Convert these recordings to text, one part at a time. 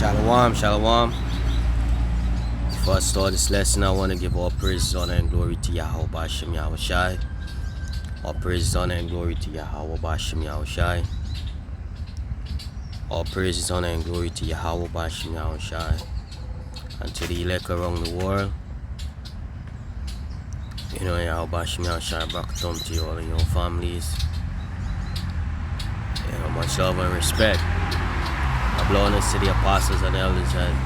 Shalom, shalom. Before I start this lesson, I want to give all praises, honor, and glory to Yahweh Bashem Yahushai. All praises, honor, and glory to Yahweh Bashem Yahushai. All praises, honor, and glory to Yahweh Bashem Yahushai. And to the elect around the world. You know, Yahweh Bashem Yahushai, Brakton to you all and your families. You know, much love and respect. I blow honors to the apostles and elders and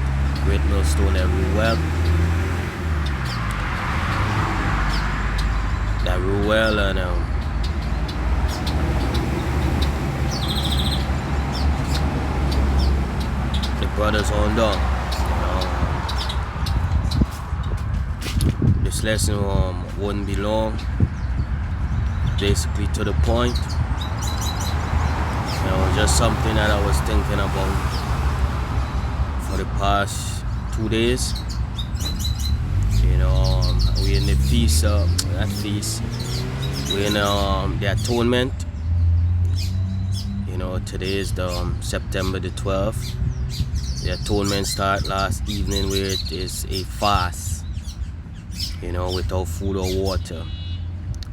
great millstone that rule well. That rule well and the brothers on down. This lesson wouldn't be long. Basically to the point. You know, just something that I was thinking about for the past 2 days. You know, we're in the feast, we're in the atonement. You know, today is the September the 12th. The atonement started last evening where it is a fast. You know, without food or water.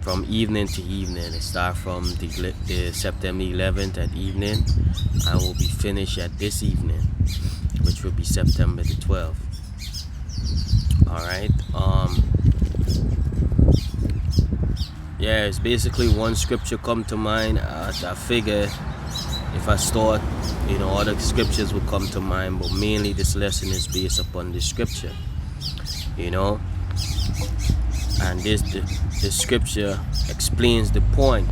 From evening to evening. It starts from the September 11th at evening and will be finished at this evening, which will be September the 12th. Alright. Yeah, it's basically one scripture come to mind. I figure if I start, you know, other scriptures will come to mind, but mainly this lesson is based upon this scripture. You know? And this scripture explains the point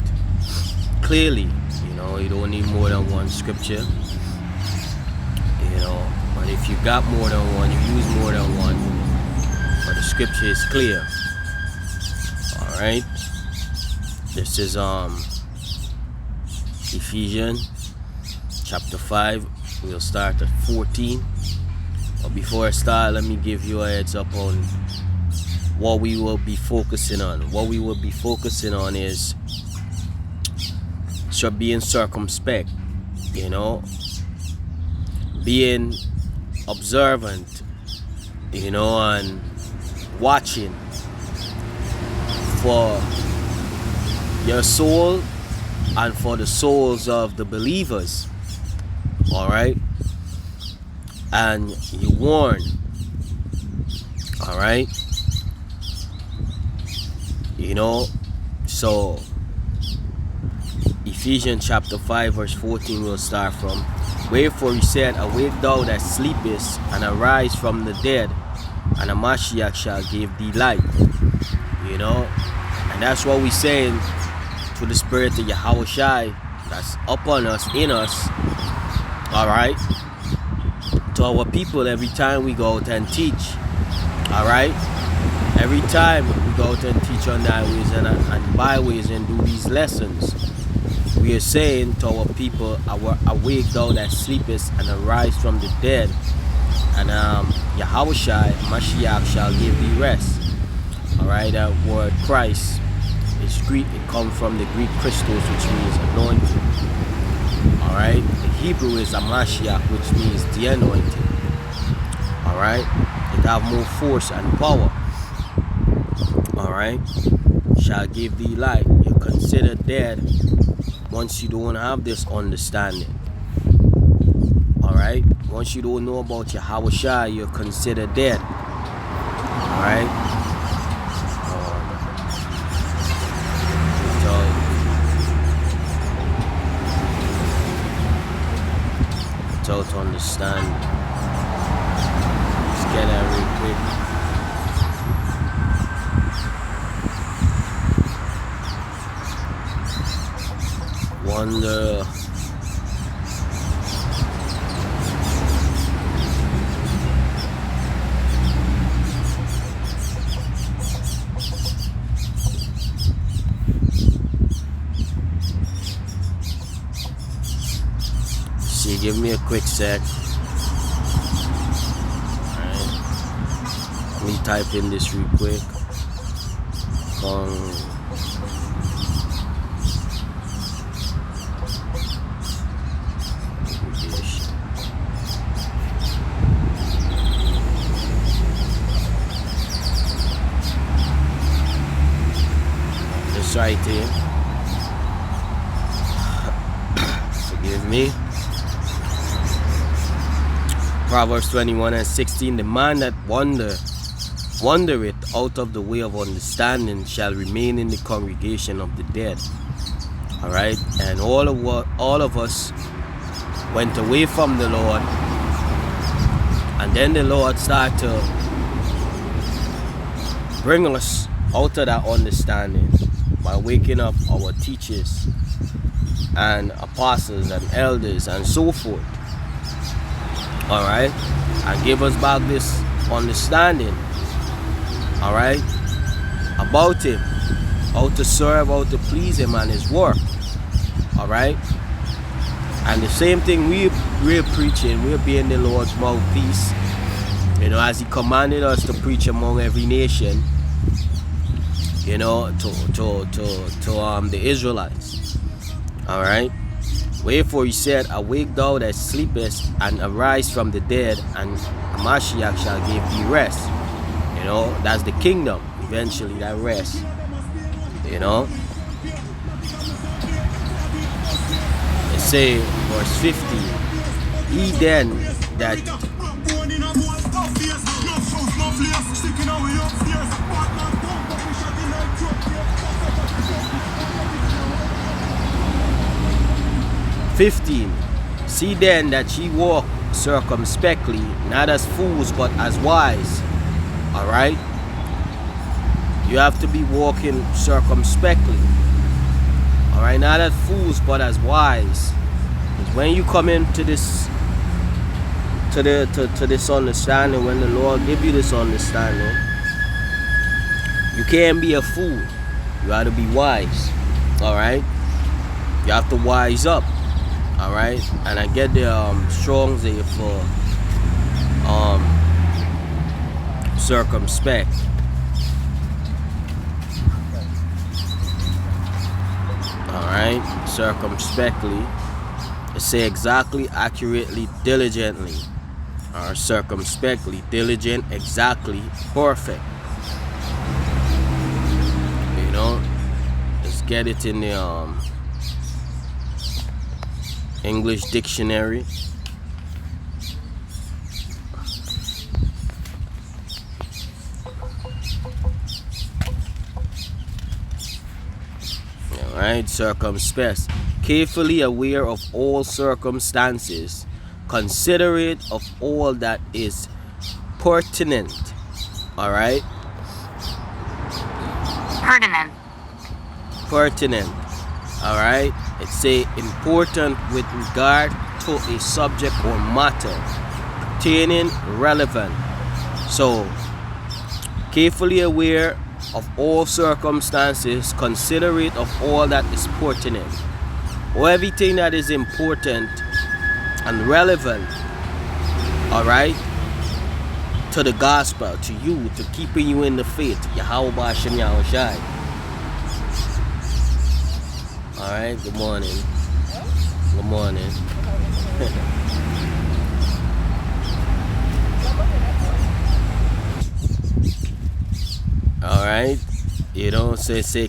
clearly. You know, you don't need more than one scripture. You know, but if you got more than one, you use more than one. But the scripture is clear. Alright. This is Ephesians chapter 5. We'll start at 14. But before I start, let me give you a heads up on what we will be focusing on. What we will be focusing on is being circumspect, you know, being observant, you know, and watching for your soul and for the souls of the believers. Alright? And you warn. Alright? You know, so Ephesians chapter 5 verse 14 will start from, wherefore he said, awake thou that sleepest, and arise from the dead, and a Mashiach shall give thee light. You know, and that's what we're saying to the spirit of Yahushai that's upon us, in us. Alright, to our people every time we go out and teach. Alright. Every time we go out and teach on highways and byways and do these lessons, we are saying to our people, awake thou that sleepest, and arise from the dead, and Yahushai, Mashiach, shall give thee rest. Alright, that word Christ is Greek. It comes from the Greek Christos, which means anointed. Alright, the Hebrew is a Mashiach, which means the anointed. Alright, it have more force and power. Alright, shall give thee light. You're considered dead once you don't have this understanding. Alright, once you don't know about Yahushua, you're considered dead. Alright, without understanding. Let's get that real quick. Wonder. See, give me a quick sec. Alright. Let me type in this real quick. writing, forgive me, Proverbs 21:16, the man that wandereth out of the way of understanding shall remain in the congregation of the dead. Alright, and all of us went away from the Lord, and then the Lord started to bring us out of that understanding by waking up our teachers and apostles and elders and so forth. Alright, and give us back this understanding, alright, about Him, how to serve, how to please Him and His work. Alright, and the same thing we're preaching, we're being the Lord's mouthpiece, you know, as He commanded us to preach among every nation, you know, to the Israelites. Alright, wherefore He said, awake thou that sleepest, and arise from the dead, and Mashiach shall give thee rest. You know, that's the kingdom, eventually, that rest. You know, it say, verse 50, he then that 15, see then that ye walk circumspectly, not as fools but as wise. Alright, you have to be walking circumspectly. Alright, not as fools but as wise. Because when you come into this to this understanding, when the Lord give you this understanding, you can't be a fool. You have to be wise. Alright, you have to wise up. Alright, and I get the Strong's there for circumspect. Alright, circumspectly. It say exactly, accurately, diligently. Or circumspectly, diligent, exactly, perfect. You know, let's get it in the English dictionary. Alright, circumspect. Carefully aware of all circumstances, considerate of all that is pertinent. Alright? Pertinent. Alright? It say important with regard to a subject or matter, pertaining, relevant. So, carefully aware of all circumstances, considerate of all that is pertinent, or everything that is important and relevant, alright, to the gospel, to you, to keeping you in the faith. Yahweh Bashem Yahushai. Alright, good morning. Good morning. Alright, you know, say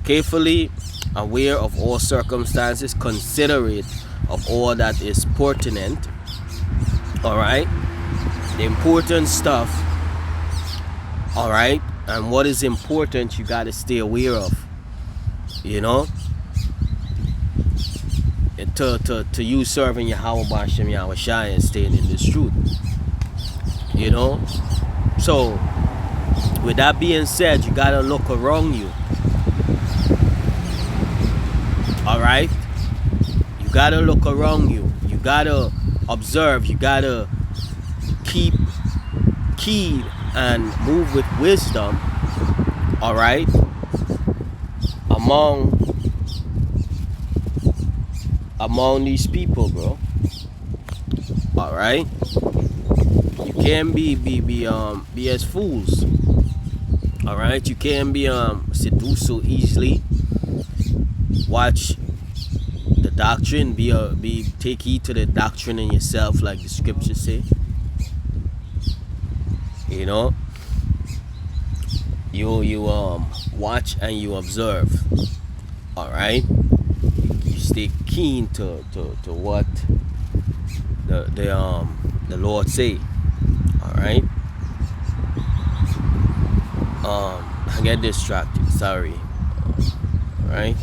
carefully aware of all circumstances, considerate of all that is pertinent. Alright, the important stuff. Alright, and what is important you got to stay aware of. You know, to you serving Yahweh Bashem Yahushai and staying in this truth. You know, so with that being said, you gotta look around you. Alright, you gotta look around you. You gotta observe. You gotta keep keen and move with wisdom. Alright, among these people, bro. Alright, you can't be as fools. Alright, you can't be seduced so easily. Watch the doctrine, take heed to the doctrine in yourself, like the scriptures say. You know, you watch and you observe. All right, you stay keen to what the Lord say. All right. I get distracted. Sorry. All right.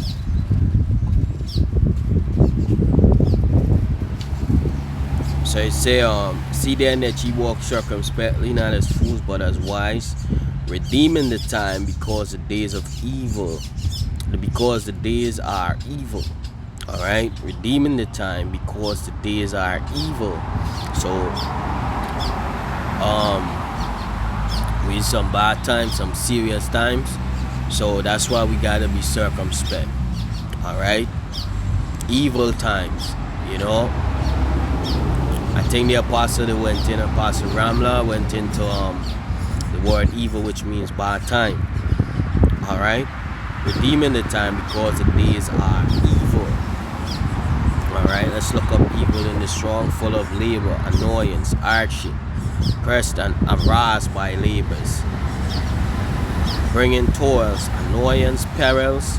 So it say, see then that ye walk circumspectly, not as fools, but as wise, redeeming the time because the days of evil, because the days are evil. All right, redeeming the time because the days are evil. So, we in some bad times, some serious times. So that's why we gotta be circumspect. All right, evil times, you know. I think the apostle that went in, Apostle Ramla went into the word evil, which means bad time. All right, redeeming the time because the days are evil. All right, let's look up evil in the strong, full of labor, annoyance, hardship, pressed and harassed by labors, bringing toils, annoyance, perils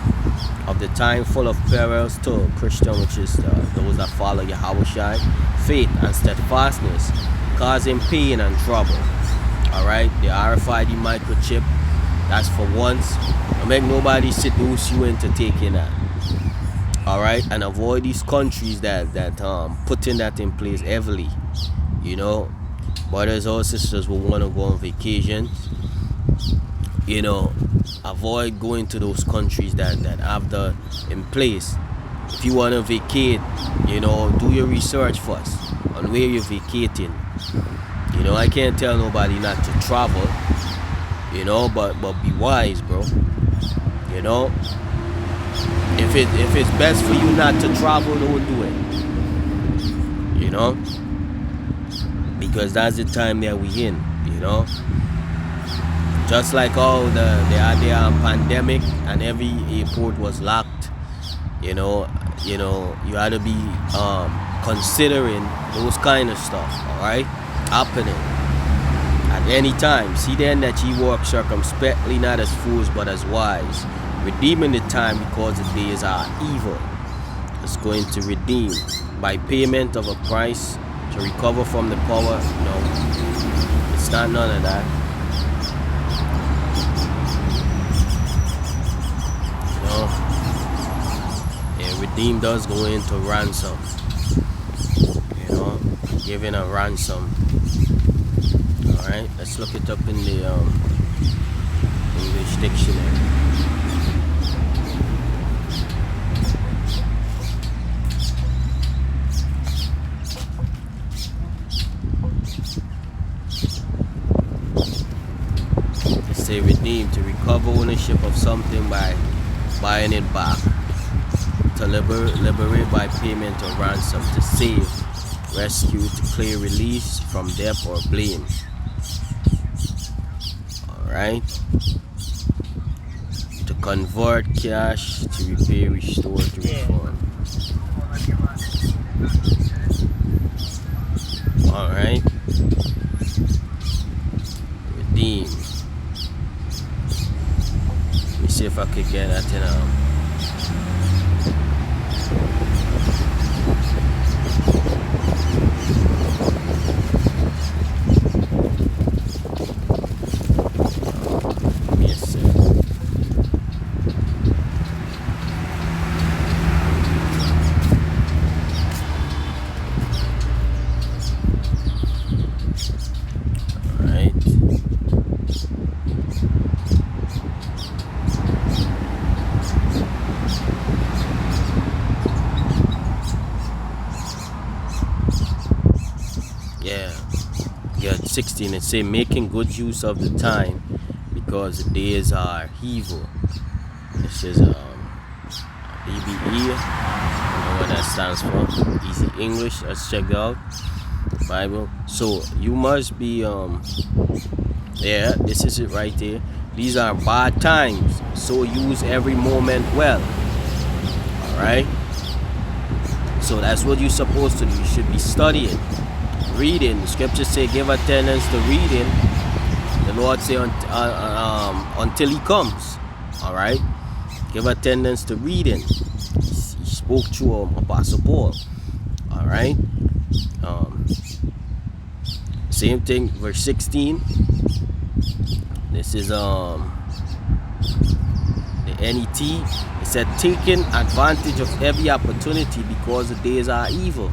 of the time, full of perils to Christian, which is those that follow Yahushua, faith and steadfastness, causing pain and trouble. All right, the RFID microchip, that's for once. Don't make nobody seduce you into taking that. All right, and avoid these countries that putting that in place heavily. You know, brothers or sisters will want to go on vacations. You know, avoid going to those countries that have the in place. If you want to vacate, you know, do your research first on where you're vacating. You know, I can't tell nobody not to travel, you know, but be wise, bro. You know, if it's best for you not to travel, don't do it. You know, because that's the time that we in. You know, just like all the pandemic and every airport was locked. You know, you had to be considering those kind of stuff, all right, happening at any time. See then that ye walk circumspectly, not as fools, but as wise, redeeming the time because the days are evil. It's going to redeem by payment of a price to recover from the power. No, it's not none of that. Redeem does go into ransom, you know, giving a ransom. All right, let's look it up in the English dictionary. It say redeem, to recover ownership of something by buying it back. To liberate by payment of ransom, to save, rescue, to clear release from debt or blame. Alright. To convert cash, to repay, restore, to reform. Alright. Redeem. Let me see if I could get that in Yeah, 16, it say making good use of the time because the days are evil. This is BBE. I don't know what that stands for. Easy English. Let's check it out. Bible. So you must be yeah, this is it right there. These are bad times, so use every moment well. Alright? So that's what you're supposed to do. You should be studying, reading. The scriptures say give attendance to reading, The Lord say until he comes. All right. Give attendance to reading. He spoke through Apostle Paul. All right. Same thing, verse 16. This is the NET. It said, taking advantage of every opportunity because the days are evil.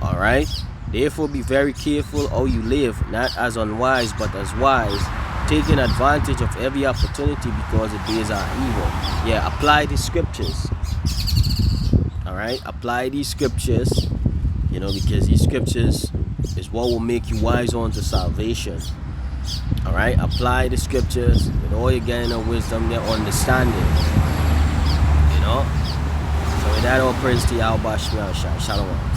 All right. Therefore, be very careful how you live, not as unwise, but as wise, taking advantage of every opportunity because the days are evil. Yeah, apply the scriptures. All right, apply these scriptures, you know, because these scriptures is what will make you wise unto salvation. All right, apply the scriptures with all your getting of wisdom, your understanding. You know, so with that, all praise to Yahweh Shalom.